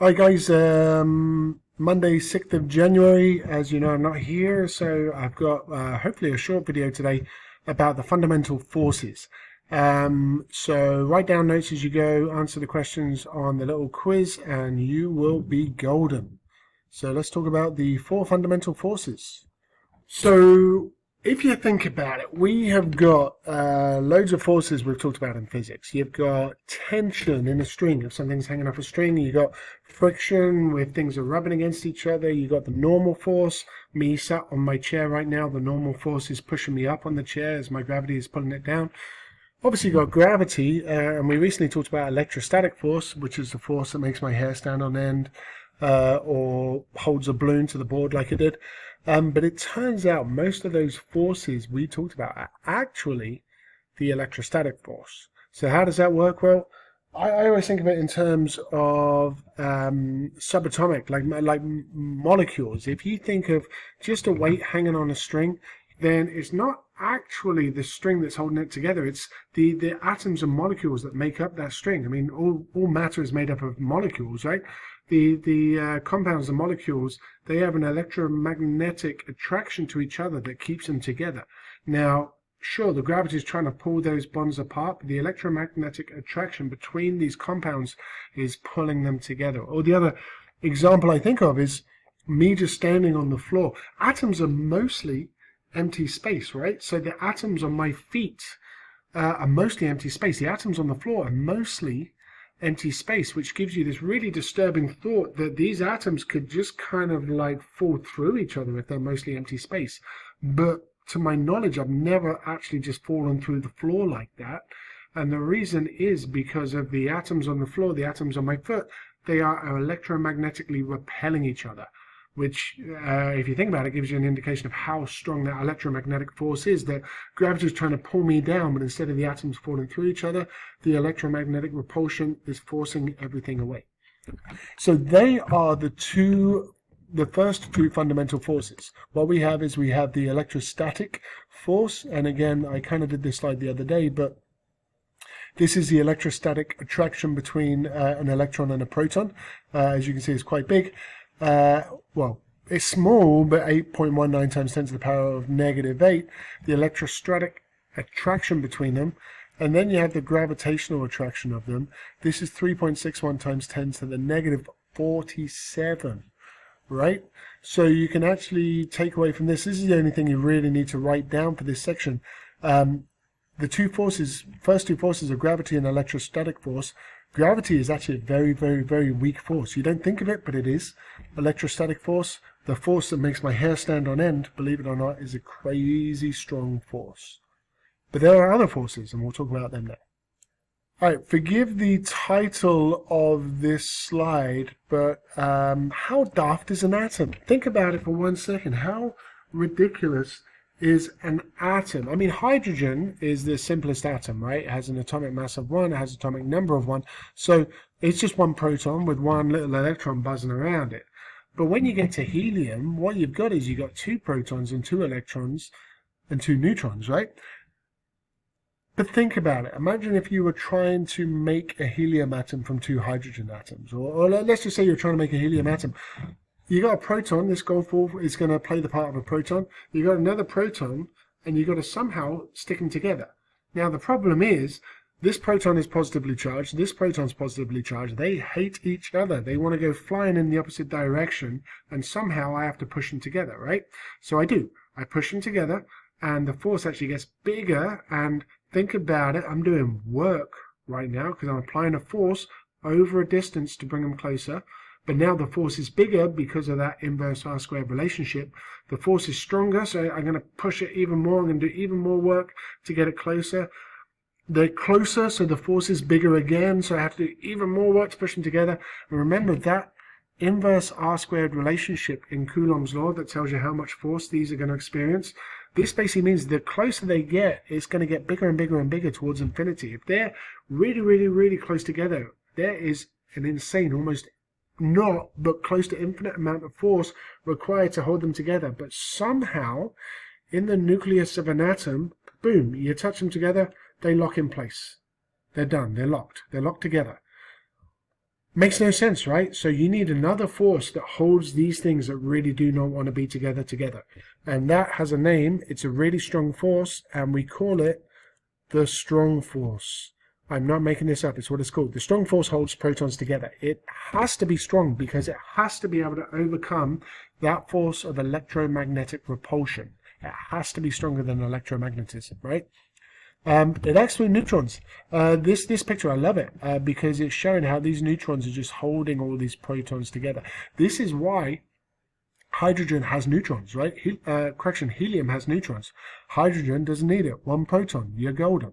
Hi guys, Monday 6th of January. As you know, I'm not here, so I've got hopefully a short video today about the fundamental forces. So write down notes as you go, answer the questions on the little quiz, and you will be golden. So let's talk about the four fundamental forces. So if you think about it, we have got loads of forces we've talked about in physics. You've got tension in a string. If something's hanging off a string, you've got friction with things are rubbing against each other. You've got the normal force. Me sat on my chair right now, the normal force is pushing me up on the chair as my gravity is pulling it down. Obviously you've got gravity, and we recently talked about electrostatic force, which is the force that makes my hair stand on end or holds a balloon to the board like it did. But it turns out most of those forces we talked about are actually the electrostatic force. So how does that work? Well, I always think of it in terms of subatomic, like molecules. If you think of just a weight hanging on a string, then it's not actually the string that's holding it together. It's the atoms and molecules that make up that string. I mean, all matter is made up of molecules, right? The compounds, the molecules, they have an electromagnetic attraction to each other that keeps them together. Now, sure, the gravity is trying to pull those bonds apart, but the electromagnetic attraction between these compounds is pulling them together. Or the other example I think of is me just standing on the floor. Atoms are mostly empty space, right? So the atoms on my feet are mostly empty space. The atoms on the floor are mostly empty space, which gives you this really disturbing thought that these atoms could just kind of like fall through each other if they're mostly empty space. But to my knowledge, I've never actually just fallen through the floor like that. And the reason is because of the atoms on the floor, the atoms on my foot, they are electromagnetically repelling each other, which, if you think about it, gives you an indication of how strong that electromagnetic force is, that gravity is trying to pull me down, but instead of the atoms falling through each other, the electromagnetic repulsion is forcing everything away. So they are the first two fundamental forces. What we have is we have the electrostatic force, and again, I kind of did this slide the other day, but this is the electrostatic attraction between an electron and a proton. As you can see, it's quite big. Well, it's small, but 8.19 times 10 to the power of -8, the electrostatic attraction between them. And then you have the gravitational attraction of them. This is 3.61 times 10 to the -47, right? So you can actually take away from this is the only thing you really need to write down for this section. The first two forces are gravity and electrostatic force. Gravity is actually a very, very, very weak force. You don't think of it, but it is. Electrostatic force, the force that makes my hair stand on end, believe it or not, is a crazy strong force. But there are other forces, and we'll talk about them now. Alright, forgive the title of this slide, but how daft is an atom? Think about it for 1 second. How ridiculous is an atom? I mean, hydrogen is the simplest atom, right? It has an atomic mass of 1, it has an atomic number of 1, so it's just one proton with one little electron buzzing around it. But when you get to helium, what you've got is you've got 2 protons and 2 electrons and 2 neutrons, right? But think about it. Imagine if you were trying to make a helium atom from 2 hydrogen atoms, or let's just say you're trying to make a helium atom. You got a proton, this gold ball is going to play the part of a proton. You got another proton, and you got to somehow stick them together. Now the problem is, this proton is positively charged, this proton's positively charged. They hate each other. They want to go flying in the opposite direction, and somehow I have to push them together, right? So I do. I push them together, and the force actually gets bigger, and think about it, I'm doing work right now, because I'm applying a force over a distance to bring them closer. But now the force is bigger because of that inverse R squared relationship. The force is stronger, so I'm going to push it even more. I'm going to do even more work to get it closer. They're closer, so the force is bigger again, so I have to do even more work to push them together. And remember that inverse R squared relationship in Coulomb's law that tells you how much force these are going to experience. This basically means the closer they get, it's going to get bigger and bigger and bigger towards infinity. If they're really, really, really close together, there is an insane, almost not, but close to infinite amount of force required to hold them together. But somehow, in the nucleus of an atom, boom, you touch them together, they lock in place. They're done, they're locked together. Makes no sense, right? So you need another force that holds these things that really do not want to be together. And that has a name. It's a really strong force, and we call it the strong force. I'm not making this up. It's what it's called. The strong force holds protons together. It has to be strong because it has to be able to overcome that force of electromagnetic repulsion. It has to be stronger than electromagnetism, right? It acts through neutrons. This picture, I love it because it's showing how these neutrons are just holding all these protons together. This is why hydrogen has neutrons, right? Helium has neutrons. Hydrogen doesn't need it. One proton, you're golden.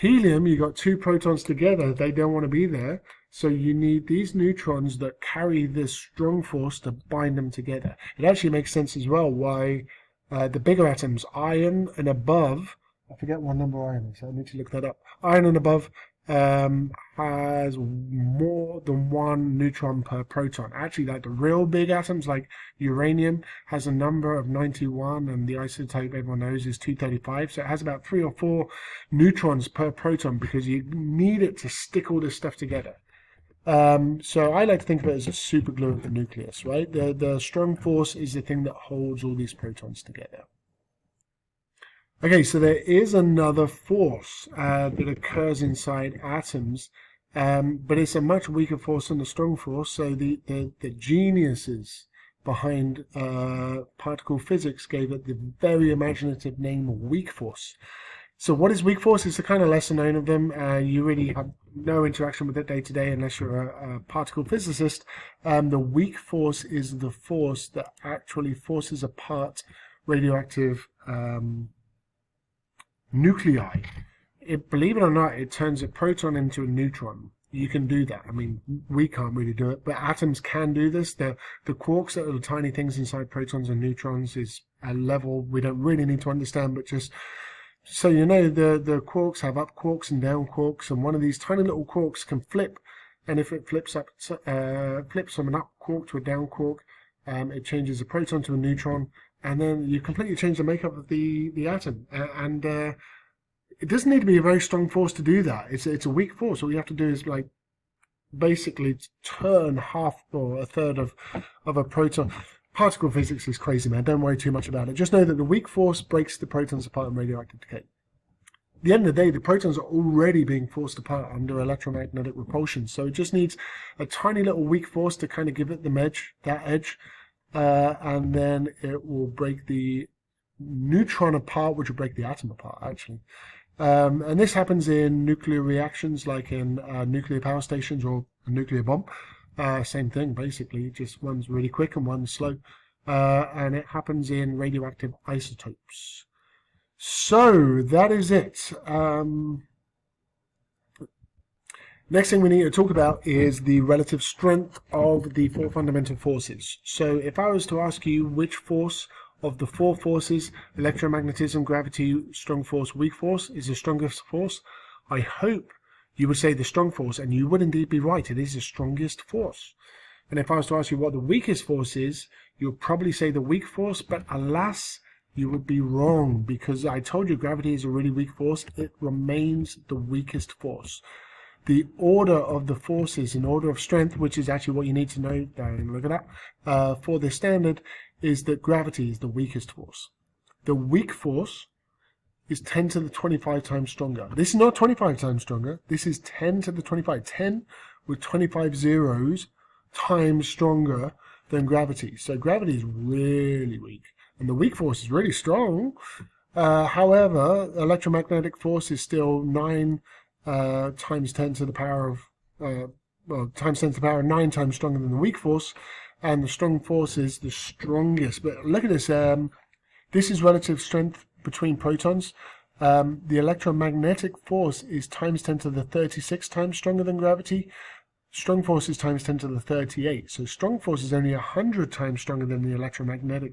Helium, you got two protons together. They don't want to be there. So you need these neutrons that carry this strong force to bind them together. It actually makes sense as well why the bigger atoms, iron and above, I forget what number iron is, I need to look that up. Iron and above has more than one neutron per proton. Actually, like the real big atoms, like uranium, has a number of 91, and the isotope everyone knows is 235. So it has about 3 or 4 neutrons per proton because you need it to stick all this stuff together. So I like to think of it as a superglue of the nucleus, right? The strong force is the thing that holds all these protons together. Okay, so there is another force that occurs inside atoms, but it's a much weaker force than the strong force. So the geniuses behind particle physics gave it the very imaginative name of weak force. So what is weak force? It's the kind of lesser known of them. You really have no interaction with it day to day unless you're a particle physicist. The weak force is the force that actually forces apart radioactive nuclei. Believe it or not, it turns a proton into a neutron. You can do that. I mean, we can't really do it, but atoms can do this. The quarks, that are the tiny things inside protons and neutrons, is a level we don't really need to understand, but just so you know, the quarks have up quarks and down quarks, and one of these tiny little quarks can flip, and if it flips from an up quark to a down quark, it changes a proton to a neutron, and then you completely change the makeup of the atom. And it doesn't need to be a very strong force to do that. It's a weak force. All you have to do is like basically turn half or a third of a proton. Particle physics is crazy, man. Don't worry too much about it. Just know that the weak force breaks the protons apart in radioactive decay. At the end of the day, the protons are already being forced apart under electromagnetic repulsion. So it just needs a tiny little weak force to kind of give it that edge. And then it will break the neutron apart, which will break the atom apart, actually. And this happens in nuclear reactions, like in nuclear power stations or a nuclear bomb. Same thing, basically, just one's really quick and one's slow. And it happens in radioactive isotopes. So, that is it. Next thing we need to talk about is the relative strength of the 4 fundamental forces. So if I was to ask you which force of the 4 forces, electromagnetism, gravity, strong force, weak force, is the strongest force, I hope you would say the strong force, and you would indeed be right. It is the strongest force. And if I was to ask you what the weakest force is, you'll probably say the weak force, but alas, you would be wrong, because I told you gravity is a really weak force. It remains the weakest force. The order of the forces in order of strength, which is actually what you need to know, Darren, look at that, for this standard, is that gravity is the weakest force. The weak force is 10 to the 25 times stronger. This is not 25 times stronger. This is 10 to the 25. 10 with 25 zeros times stronger than gravity. So gravity is really weak. And the weak force is really strong. However, electromagnetic force is still 9 times 10 to the power of, times 10 to the power of 9 times stronger than the weak force. And the strong force is the strongest. But look at this. This is relative strength between protons. The electromagnetic force is times 10 to the 36 times stronger than gravity. Strong force is times 10 to the 38. So strong force is only 100 times stronger than the electromagnetic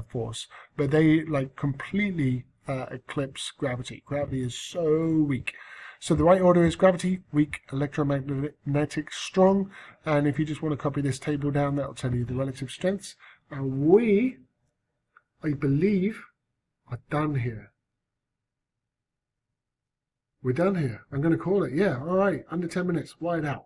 force. But they like completely eclipse gravity. Gravity is so weak. So the right order is gravity, weak, electromagnetic, strong. And if you just want to copy this table down, that'll tell you the relative strengths. And we, I believe, are done here. We're done here. I'm going to call it. Yeah, all right. Under 10 minutes. Wide out.